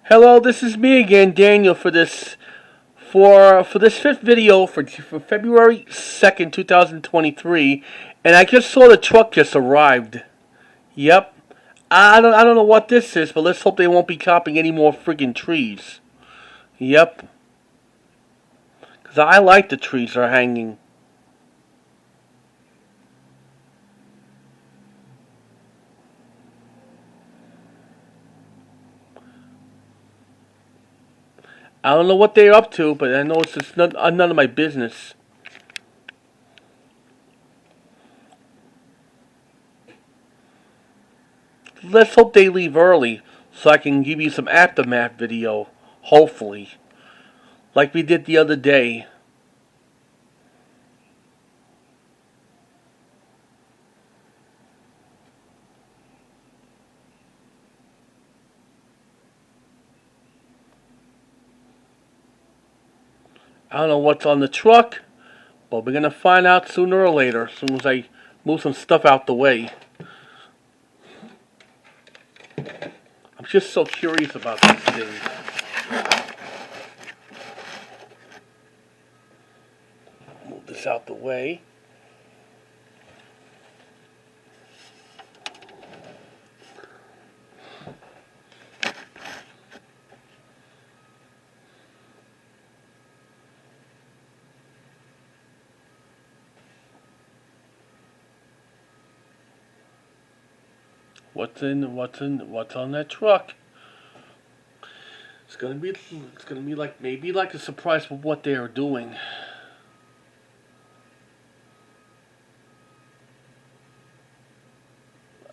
Hello, this is me again, Daniel, for this fifth video for February 2nd, 2023, and I just saw the truck just arrived. Yep. I don't know what this is, but let's hope they won't be chopping any more friggin' trees. Yep. 'Cause I like the trees are hanging. I don't know what they're up to, but I know it's just none of my business. Let's hope they leave early so I can give you some aftermath video. Hopefully. Like we did the other day. I don't know what's on the truck, but we're gonna find out sooner or later, as soon as I move some stuff out the way. I'm just so curious about these things. Move this out the way. What's on that truck? It's gonna be like maybe like a surprise for what they are doing.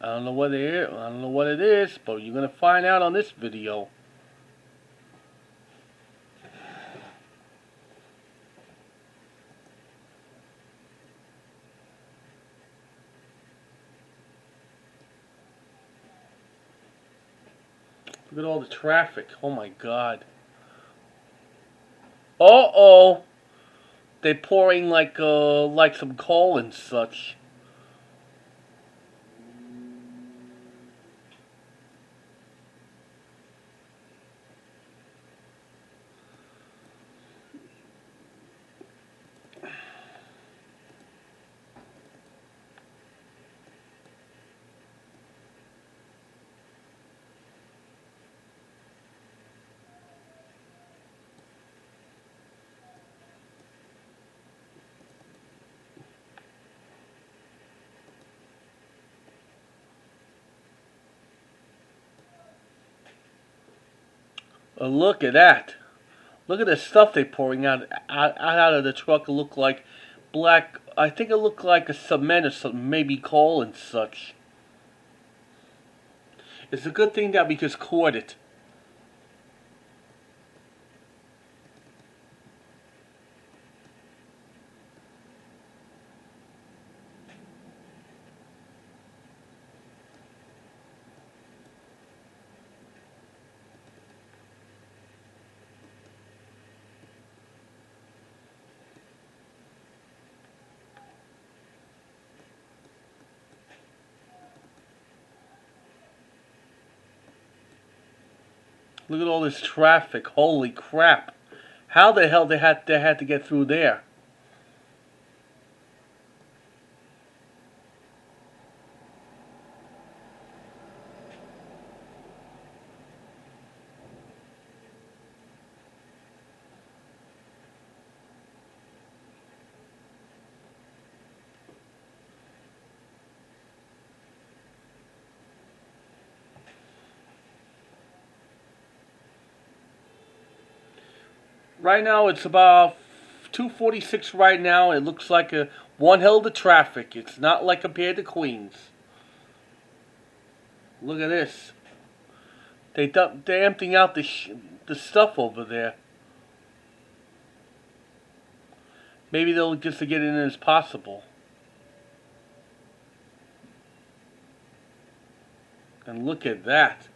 I don't know what it is. I don't know what it is, but you're gonna find out on this video. Look at all the traffic. Oh my God. Uh-oh. They're pouring like some coal and such. Look at that. Look at the stuff they're pouring out of the truck. It looked like black. I think it looked like a cement or something, maybe coal and such. It's a good thing that we just caught it. Look at all this traffic. Holy crap! How the hell they had to get through there? Right now it's about 2:46 right now. It looks like a one hell of the traffic. It's not like compared to Queens. Look at this. They're emptying out the stuff over there. Maybe they'll just get in as possible. And look at that.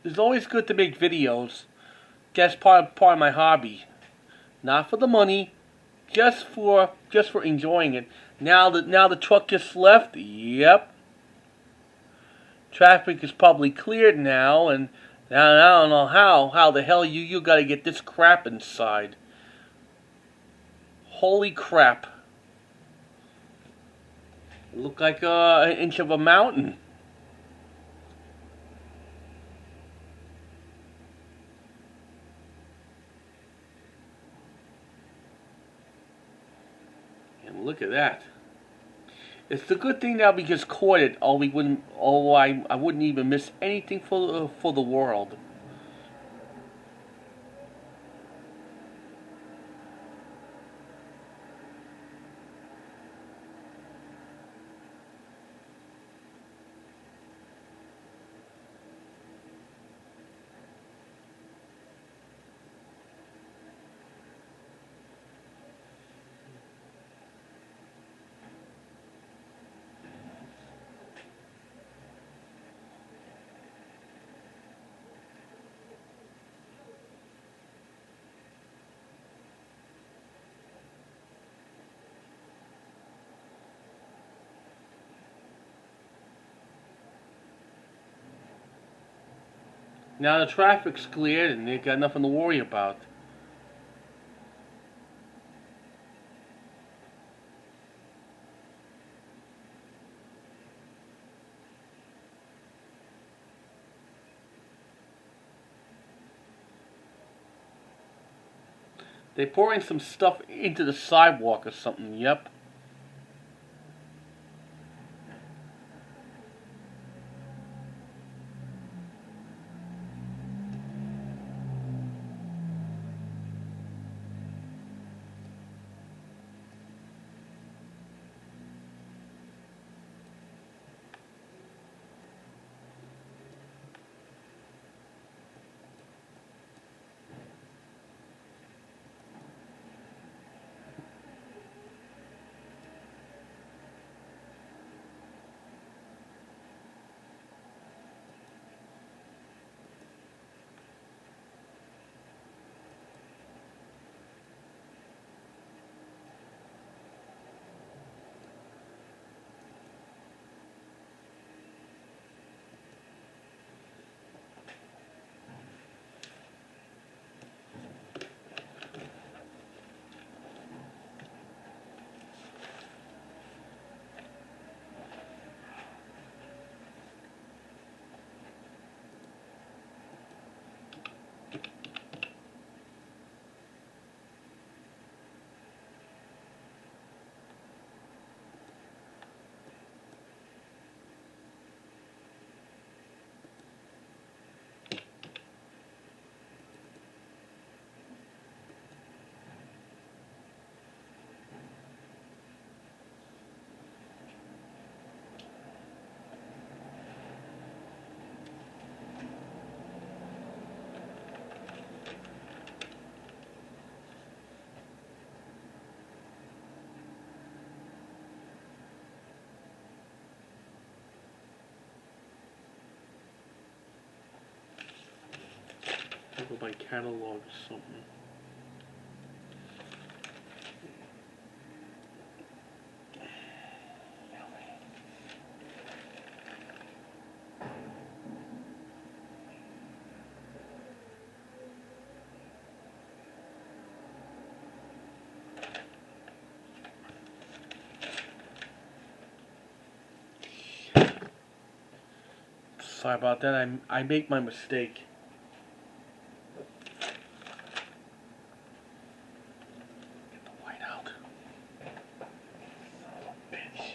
It's always good to make videos. That's part of my hobby. Not for the money, just for enjoying it. Now the truck just left. Yep. Traffic is probably cleared now, and now I don't know how the hell you got to get this crap inside. Holy crap! It looked like an inch of a mountain. And look at that. It's the good thing that we just caught it, or we wouldn't, or I wouldn't even miss anything for the world. Now the traffic's cleared, and they got nothing to worry about. They pouring some stuff into the sidewalk or something. Yep. I'll go by catalog or something. Sorry about that. I make my mistake. Get the white out. Son of a bitch.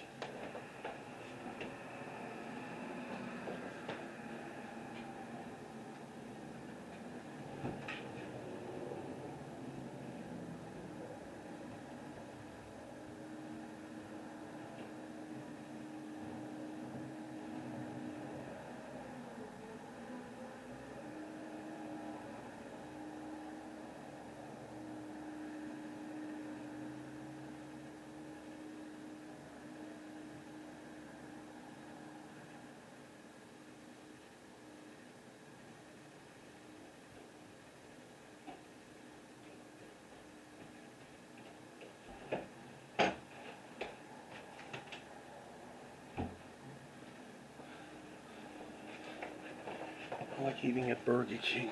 like eating at Burger King.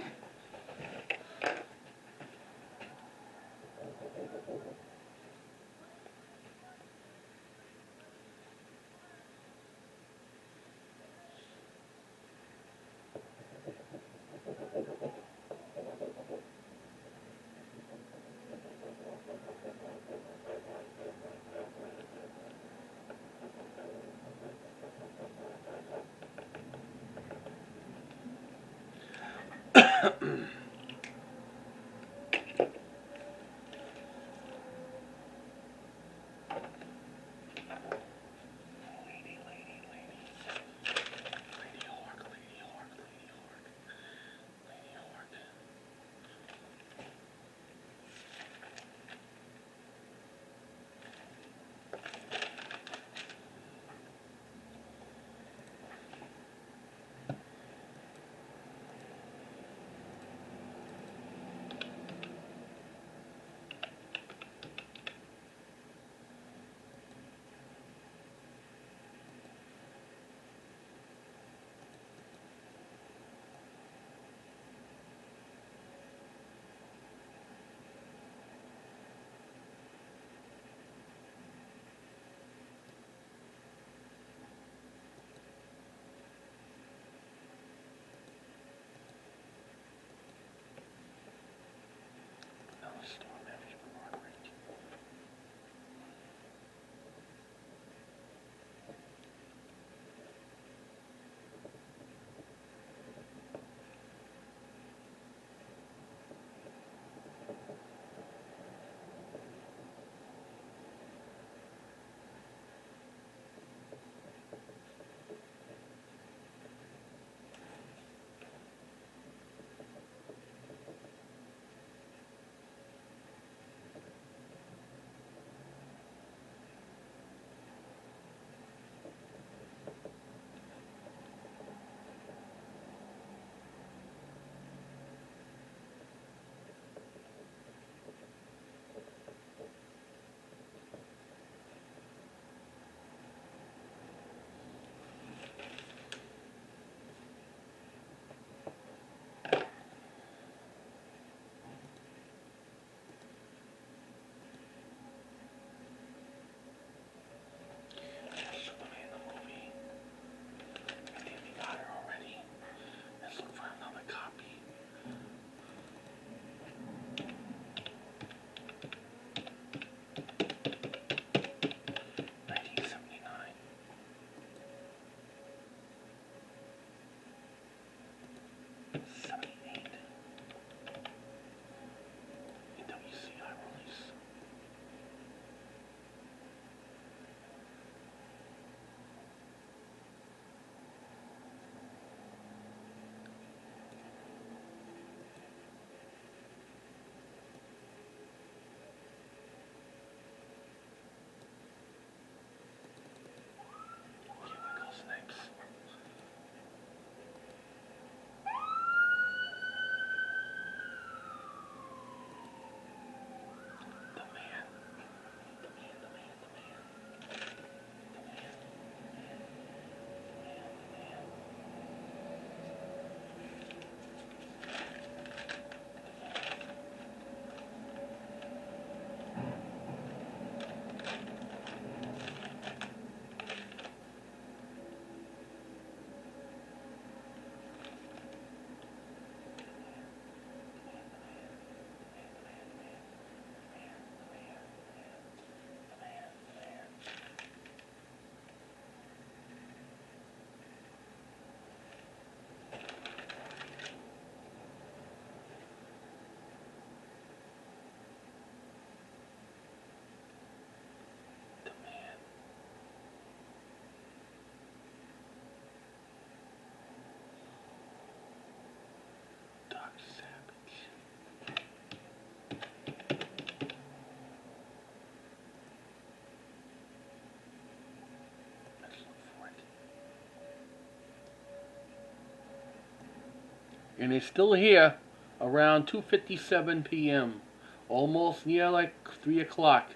And it's still here around 2:57 p.m. Almost near like 3 o'clock.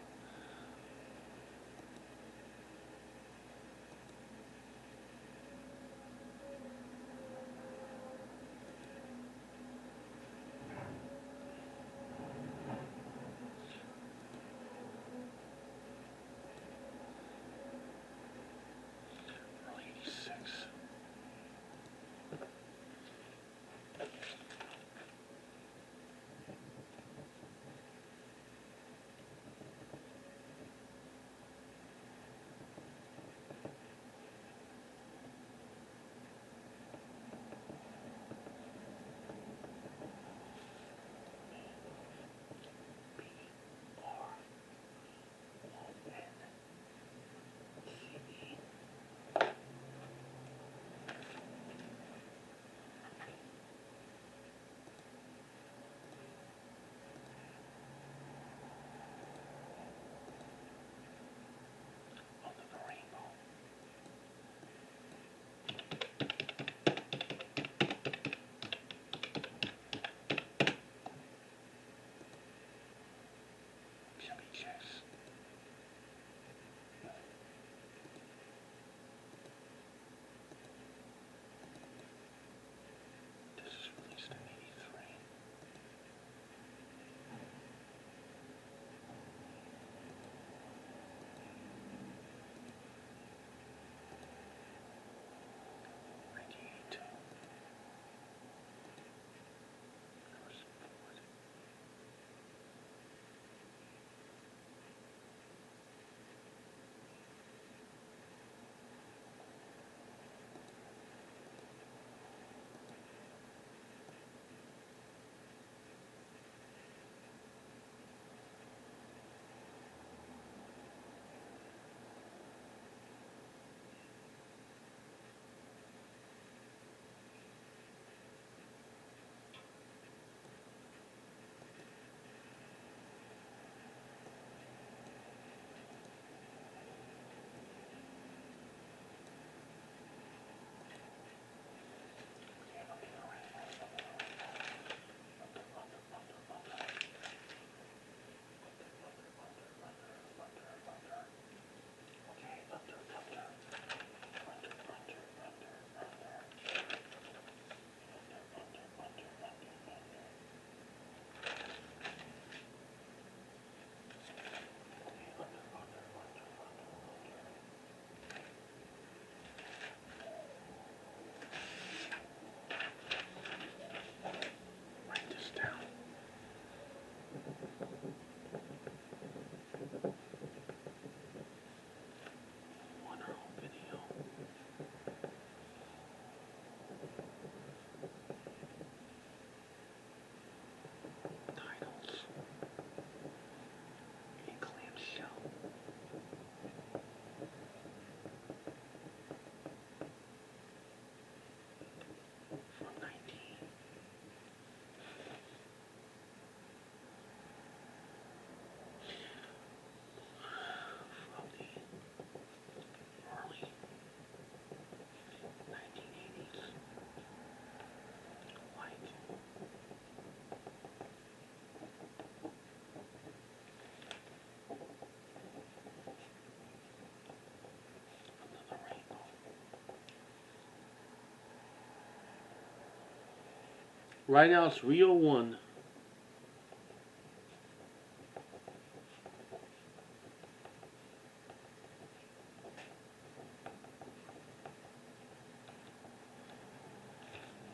Right now it's 3:01.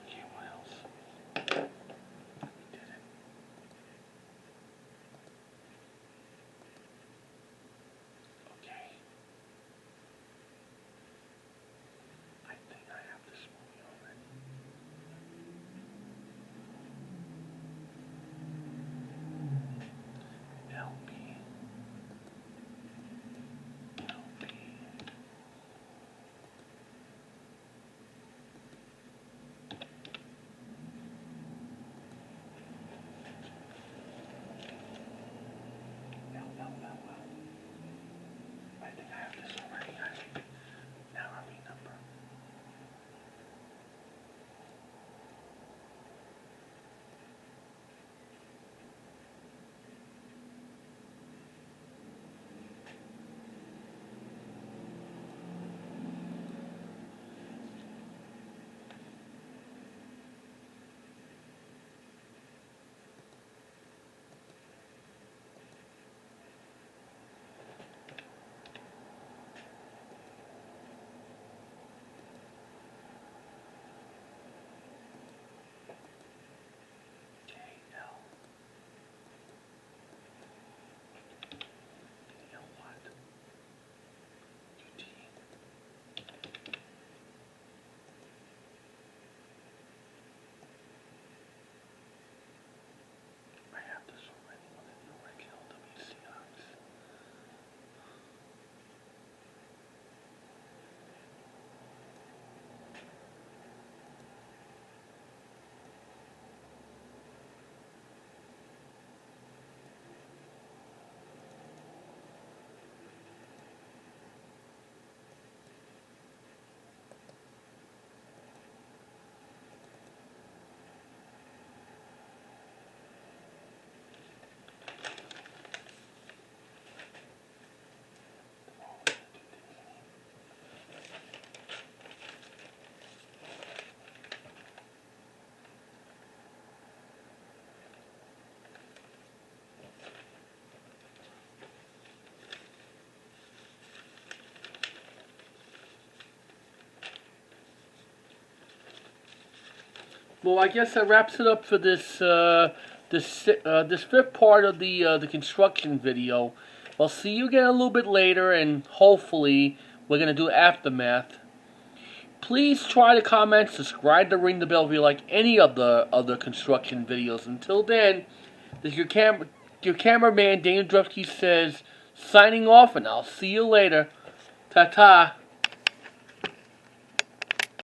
Okay, what else? We did it. Okay. I think I have this movie already. LP. LP. I think I have this already. Now I remember. Well, I guess that wraps it up for this fifth part of the construction video. I'll see you again a little bit later, and hopefully we're gonna do aftermath. Please try to comment, subscribe to Ring the Bell if you like any of the other construction videos. Until then, this is your cameraman Daniel Drufsky says, signing off, and I'll see you later. Ta-ta.